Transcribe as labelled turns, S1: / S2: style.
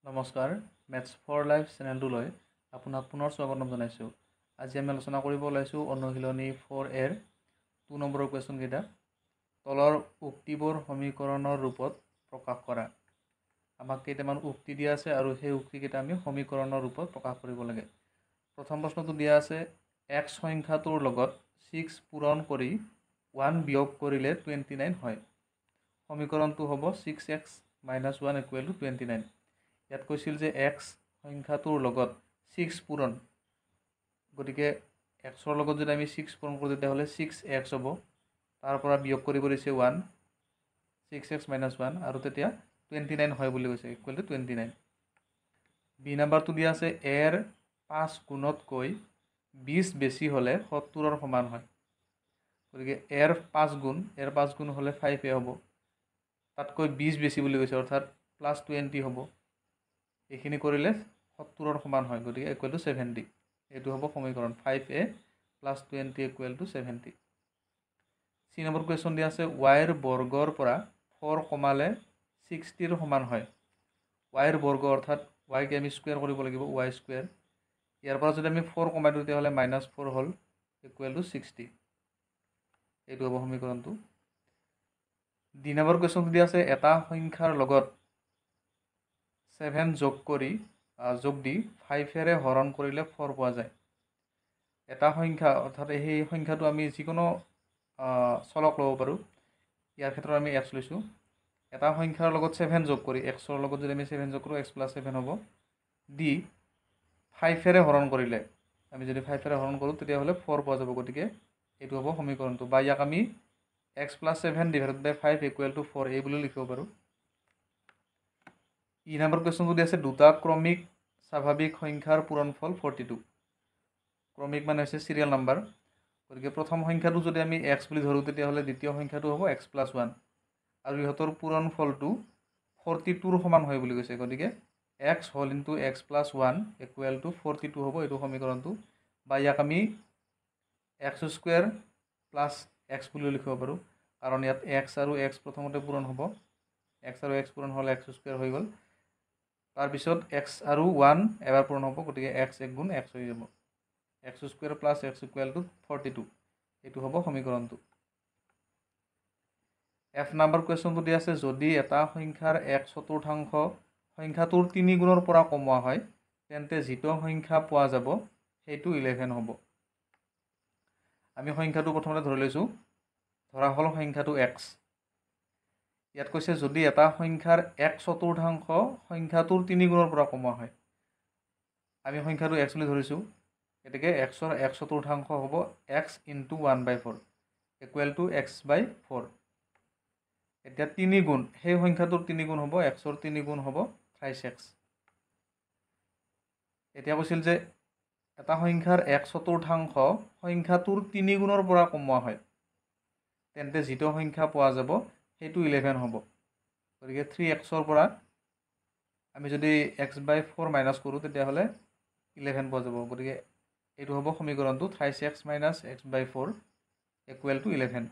S1: নমস্কাৰ maths for life চেনেলটোলৈ আপোনাক পুনৰ স্বাগতম জনাইছোঁ। আজি আমি আলোচনা কৰিব ওলাইছোঁ অনুশীলনী 4 2 নম্বৰৰ কুৱেশ্যনকেইটা। তলৰ উক্তিবোৰ সমীকৰণৰ ৰূপত প্ৰকাশ কৰা। আমাক কেইটামান উক্তি দিয়া আছে আৰু সেই উক্তিকেইটা আমি সমীকৰণৰ ৰূপত প্ৰকাশ কৰিব লাগে। প্ৰথম প্ৰশ্নটো দিয়া আছে x সংখ্যাটোৰ লগত 6 পূৰণ কৰি 1 বিয়োগ কৰিলে 29 হয়। সমীকৰণটো হ'ব 6x - 1 = 29। ইয়াত কৈছিল যে x সংখ্যাটোৰ লগত 6 পূৰণ, গতিকে xৰ লগত যদি আমি 6 পূৰণ কৰোঁ তেতিয়াহ'লে 6x হ'ব। তাৰ পৰা বিয়োগ কৰিব দিছে 1, 6x - 1 আৰু তেতিয়া 29 হয় বুলি কৈছে, =29। বি নাম্বাৰটো দিয়া আছে এৰ 5 গুণতকৈ 20 বেছি হ'লে 70ৰ সমান হয়। গতিকে এৰ 5 গুণ হ'লে 5a হ'ব। তাতকৈ 20 বেছি বুলি কৈছে, অৰ্থাৎ +20 হ'ব। এইখিনি কৰিলে 70ৰ সমান হয়, গতিকে =70। এইটো হ'ব সমীকৰণ 5a + 20 = 70। চি নম্বৰ কুৱেশ্যন দিয়া আছে y বৰ্গৰ পৰা 4 কমালে 60ৰ সমান হয়। y বৰ্গ অৰ্থাৎ y কে আমি স্কুৱেৰ কৰিব লাগিব, y স্কুৱেৰ। ইয়াৰ পৰা যদি আমি 4 কমাই দিওঁ তেতিয়াহ'লে -4 হ'ল =60। এইটো হ'ব সমীকৰণটো। ডি নম্বৰ কুৱেশ্যনটো দিয়া আছে এটা সংখ্যাৰ লগত 7 যোগ দি 5ৰে হৰণ কৰিলে 4 পোৱা যায়। এটা সংখ্যা অৰ্থাৎ সেই সংখ্যাটো আমি যিকোনো চলক ল'ব পাৰোঁ। ইয়াৰ ক্ষেত্ৰত আমি x লৈছোঁ। এটা সংখ্যাৰ লগত 7 যোগ কৰি, xৰ লগত যদি আমি 7 যোগ কৰোঁ x + 7 হ'ব, দি 5ৰে হৰণ কৰিলে, আমি যদি 5ৰে হৰণ কৰোঁ তেতিয়াহ'লে 4 পোৱা যাব। গতিকে এইটো হ'ব সমীকৰণটো, বা ইয়াক আমি x + 7 / 5 = 4 এই বুলি লিখিব পাৰোঁ। ই নম্বৰ কুৱেশ্যনটো দি আছে দুটা ক্ৰমিক স্বাভাৱিক সংখ্যাৰ পূৰণফল 42। ক্ৰমিক মানে হৈছে চিৰিয়েল নাম্বাৰ। গতিকে প্ৰথম সংখ্যাটো যদি আমি x বুলি ধৰোঁ তেতিয়াহ'লে দ্বিতীয় সংখ্যাটো হ'ব x + 1 আৰু ইহঁতৰ পূৰণফলটো 42ৰ সমান হয় বুলি কৈছে। গতিকে x হ'ল × x + 1 = 42 হ'ব এইটো সমীকৰণটো, বা ইয়াক আমি x² + x বুলি লিখিব পাৰোঁ, কাৰণ ইয়াত x আৰু x প্ৰথমতে পূৰণ হ'ব। x আৰু x পূৰণ হ'লে x² হৈ গ'ল। তাৰপিছত x আৰু 1 এবাৰ পূৰণ হ'ব, গতিকে x 1 গুণ x হৈ যাব। x² + x = 42। এইটো হ'ব সমীকৰণটো। এফ নম্বৰ কুৱেশ্যনটো দি আছে যদি এটা সংখ্যাৰ 1/4 সংখ্যাটোৰ 3 গুণৰ পৰা কমোৱা হয় তেন্তে যিটো সংখ্যা পোৱা যাব সেইটো 11 হ'ব। আমি সংখ্যাটো প্ৰথমতে ধৰি লৈছোঁ, ধৰা হ'ল সংখ্যাটো x। ইয়াত কৈছে যদি এটা সংখ্যাৰ 1/4 সংখ্যাটোৰ 3 গুণৰ পৰা কমোৱা হয়। আমি সংখ্যাটো x বুলি ধৰিছোঁ, গতিকে xৰ 1/4 হ'ব x × 1/4 = x/4। এতিয়া 3 গুণ, সেই সংখ্যাটোৰ 3 গুণ হ'ব, xৰ 3 গুণ হ'ব 28x। এতিয়া কৈছিল যে এটা সংখ্যাৰ 1/4 সংখ্যাটোৰ 3 গুণৰ পৰা কমোৱা হয় তেন্তে যিটো সংখ্যা পোৱা যাব সেইটো 11 হ'ব। গতিকে 3xৰ পৰা আমি যদি x/4 মাইনাছ কৰোঁ তেতিয়াহ'লে 11 পোৱা যাব। গতিকে এইটো হ'ব সমীকৰণটো 28x - x/4 = 11।